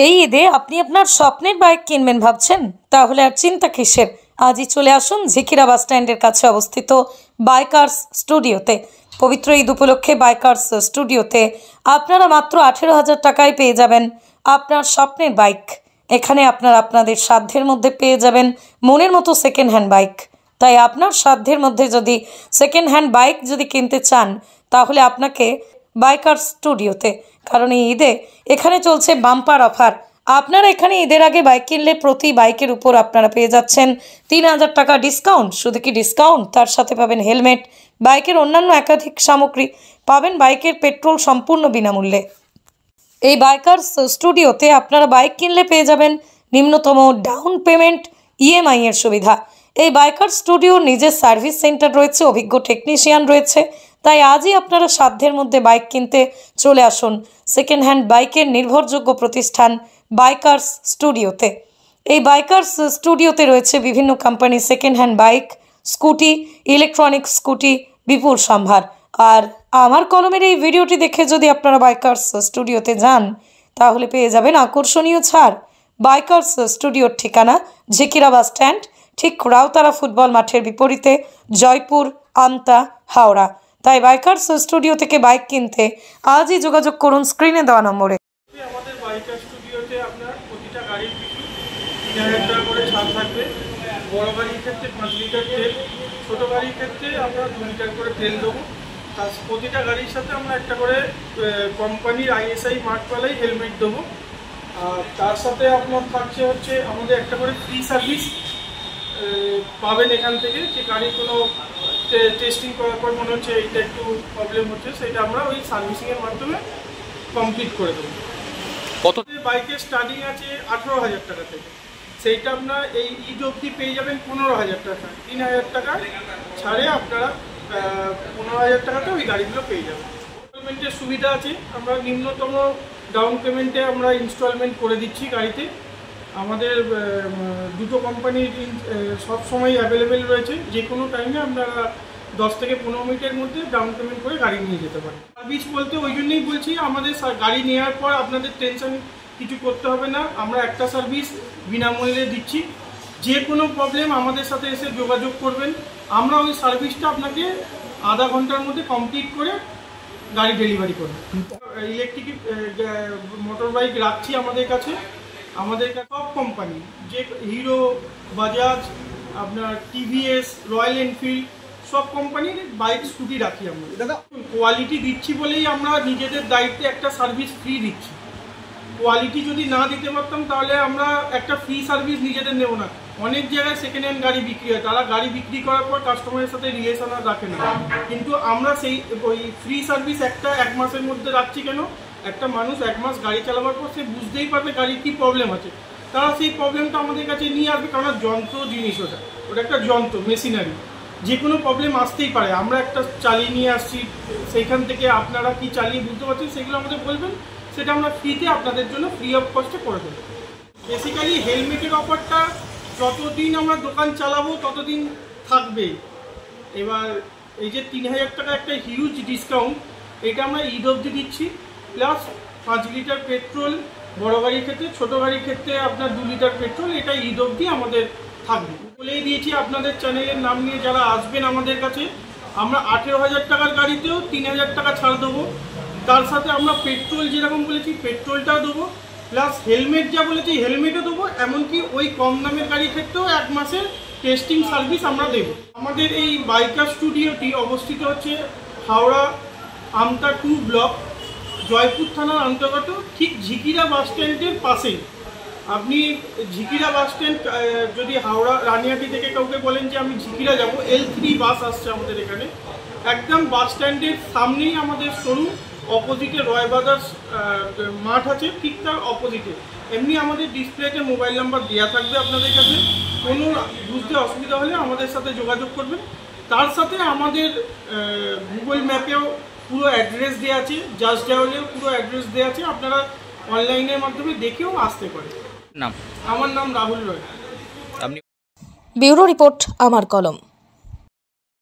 এই ঈদে আপনি আপনার স্বপ্নের বাইক কিনবেন ভাবছেন? তাহলে আর চিন্তা কিসের? আজই চলে আসুন ঝিকিরা বাস স্ট্যান্ডের কাছে অবস্থিত বাইকার্স স্টুডিওতে। পবিত্র ঈদ উপলক্ষে বাইকার্স স্টুডিওতে আপনারা মাত্র 18,000 টাকায় পেয়ে যাবেন আপনার স্বপ্নের বাইক। এখানে আপনারা আপনাদের সাধ্যের মধ্যে পেয়ে যাবেন মনের মতো সেকেন্ড হ্যান্ড বাইক। তাই আপনার সাধ্যের মধ্যে যদি সেকেন্ড হ্যান্ড বাইক যদি কিনতে চান তাহলে আপনাকে বাইকার্স স্টুডিওতে, কারণ এই ঈদে এখানে চলছে বাম্পার অফার। আপনারা এখানে ঈদের আগে বাইক কিনলে প্রতি বাইকের উপর আপনারা পেয়ে যাচ্ছেন 3,000 টাকা ডিসকাউন্ট। শুধু কি ডিসকাউন্ট, তার সাথে পাবেন হেলমেট, বাইকের অন্যান্য একাধিক সামগ্রী, পাবেন বাইকের পেট্রোল সম্পূর্ণ বিনামূল্যে। এই বাইকার্স স্টুডিওতে আপনারা বাইক কিনলে পেয়ে যাবেন নিম্নতম ডাউন পেমেন্ট, ইএমআই এর সুবিধা। এই বাইকার স্টুডিওর নিজের সার্ভিস সেন্টার রয়েছে, অভিজ্ঞ টেকনিশিয়ান রয়েছে। তাই আজই আপনারা সাধ্যের মধ্যে বাইক কিনতে চলে আসুন সেকেন্ড হ্যান্ড বাইকের নির্ভরযোগ্য প্রতিষ্ঠান বাইকার্স স্টুডিওতে। এই বাইকার্স স্টুডিওতে রয়েছে বিভিন্ন company second hand bike, scooty, electronic scooty, বিপুল সম্ভার। আর আমার কলমের এই ভিডিওটি দেখে যদি আপনারা বাইকার্স স্টুডিওতে যান তাহলে পেয়ে যাবেন আকর্ষণীয় ছাড়। বাইকার্স স্টুডিওর ঠিকানা ঝিকিরা বাস স্ট্যান্ড, ঠিক রাউতারা ফুটবল মাঠের বিপরীতে, জয়পুর, আমতা, হাওড়া। তাই বাইকার্স স্টুডিও থেকে বাইক কিনতে আজই যোগাযোগ করুন স্ক্রিনে দেওয়া নম্বরে। আমাদের বাইকার স্টুডিওতে আপনার প্রতিটা গাড়ির পিছু 3,000 টাকা করে ছাড় থাকবে। বড় গাড়ির ক্ষেত্রে 5 লিটার তেল, ছোট গাড়ির ক্ষেত্রে আমরা 2 লিটার করে তেল দেবো। তার প্রতিটা গাড়ির সাথে আমরা একটা করে কোম্পানির ISI মার্কওয়ালাই হেলমেট দেবো। আর তার সাথে আপনার থাকছে হচ্ছে আমাদের একটা করে ফ্রি সার্ভিস পাবেন এখান থেকে। যে গাড়ির কোনো টেস্টিং করার পর মনে হচ্ছে এইটা একটু প্রবলেম হচ্ছে, সেটা আমরা ওই সার্ভিসিংয়ের মাধ্যমে কমপ্লিট করে দেবো। কত বাইকের স্টার্টিং আছে 18,000 টাকা থেকে, সেইটা আপনার এই ঈদ অবধি পেয়ে যাবেন 15,000 টাকা। 3,000 টাকা ছাড়ে আপনারা 15,000 টাকাতে ওই গাড়িগুলো পেয়ে যাবেন। ইনস্টলমেন্টের সুবিধা আছে, আমরা নিম্নতম ডাউন পেমেন্টে আমরা ইনস্টলমেন্ট করে দিচ্ছি গাড়িতে। আমাদের দুটো কোম্পানির সবসময় অ্যাভেলেবেল রয়েছে, যে কোনো টাইমে আপনারা 10 থেকে 15 মিনিটের মধ্যে ডাউন পেমেন্ট করে গাড়ি নিয়ে যেতে পারেন। সার্ভিস বলতে ওই জন্যই বলছি, আমাদের গাড়ি নেওয়ার পর আপনাদের টেনশন কিছু করতে হবে না। আমরা একটা সার্ভিস বিনামূল্যে দিচ্ছি। যে কোনো প্রবলেম আমাদের সাথে এসে যোগাযোগ করবেন, আমরা ওই সার্ভিসটা আপনাকে আধা ঘন্টার মধ্যে কমপ্লিট করে গাড়ি ডেলিভারি করব। ইলেকট্রিক মোটর বাইক রাখছি আমাদের কাছে। আমাদের সব কোম্পানি, যে হিরো, বাজাজ, আপনার টিভিএস, রয়্যাল এনফিল্ড, সব কোম্পানির বাইক স্কুটি রাখি আমরা। দাদা কোয়ালিটি দিচ্ছি বলেই আমরা নিজেদের দায়িত্বে একটা সার্ভিস ফ্রি দিচ্ছি। কোয়ালিটি যদি না দিতে পারতাম তাহলে আমরা একটা ফ্রি সার্ভিস নিজেদের নেব না। অনেক জায়গায় সেকেন্ড হ্যান্ড গাড়ি বিক্রি হয়, তারা গাড়ি বিক্রি করার পর কাস্টমারের সাথে রিলেশন আর রাখে না। কিন্তু আমরা সেই ওই ফ্রি সার্ভিস এক মাসের মধ্যে রাখছি। কেন? একটা মানুষ 1 মাস গাড়ি চালাবার পর সে বুঝতেই পারবে গাড়ির কী প্রবলেম আছে, তারা সেই প্রবলেমটা আমাদের কাছে নিয়ে আসবে। কারণ যন্ত্র জিনিস, ওটা একটা যন্ত্র, মেশিনারি, যে কোনো প্রবলেম আসতেই পারে। আমরা একটা চালিয়ে নিয়ে আসছি, সেইখান থেকে আপনারা কি চালিয়ে বুঝতে পারছেন সেগুলো আমাদের বলবেন, সেটা আমরা ফ্রিতে আপনাদের জন্য ফ্রি অফ কস্টে করে দেবো। বেসিক্যালি হেলমেটের অফারটা যতদিন আমরা দোকান চালাবো ততদিন থাকবে। এবার এই যে 3,000 টাকা একটা হিউজ ডিসকাউন্ট, এটা আমরা ঈদ অবধি দিচ্ছি। প্লাস 5 লিটার পেট্রোল বড় গাড়ির ক্ষেত্রে, ছোটো গাড়ির ক্ষেত্রে আপনার 2 লিটার পেট্রোল, এটা ঈদ অবধি আমাদের থাকবে। বলেই দিয়েছি আপনাদের চ্যানেলের নাম নিয়ে যারা আসবেন আমাদের কাছে, আমরা 18,000 টাকার গাড়িতেও 3,000 টাকা ছাড় দেবো। তার সাথে আমরা পেট্রোল যেরকম বলেছি পেট্রোলটাও দেবো, প্লাস হেলমেট যা বলেছি হেলমেটও দেবো। এমনকি ওই কম দামের গাড়ির ক্ষেত্রেও 1 মাসের টেস্টিং সার্ভিস আমরা দেবো। আমাদের এই বাইকার স্টুডিওটি অবস্থিত হচ্ছে হাওড়া আমতা 2 ব্লক, জয়পুর থানার অন্তর্গত, ঠিক ঝিকিরা বাস স্ট্যান্ডের পাশেই। আপনি ঝিকিরা বাস স্ট্যান্ড যদি হাওড়া রানিয়াটি থেকে কাউকে বলেন যে আমি ঝিকিরা যাব, L3 বাস আসছে আমাদের এখানে, একদম বাস স্ট্যান্ডের সামনেই আমাদের শোরুম। অপোজিটে রয় ব্রাদার্স মাঠ আছে, ঠিক তার অপোজিটে। এমনি আমাদের ডিসপ্লেতে মোবাইল নাম্বার দেওয়া থাকবে, আপনাদের কাছে কোনো বুঝতে অসুবিধা হলে আমাদের সাথে যোগাযোগ করবেন। তার সাথে আমাদের গুগল ম্যাপেও পুরো অ্যাড্রেস দেওয়া আছে, জাস্ট ডায়ালেও পুরো অ্যাড্রেস দেওয়া আছে, আপনারা অনলাইনের মাধ্যমে দেখেও আসতে পারেন। নাম? আমার নাম রাহুল রয়। ব্যুরো রিপোর্ট, আমার কলম।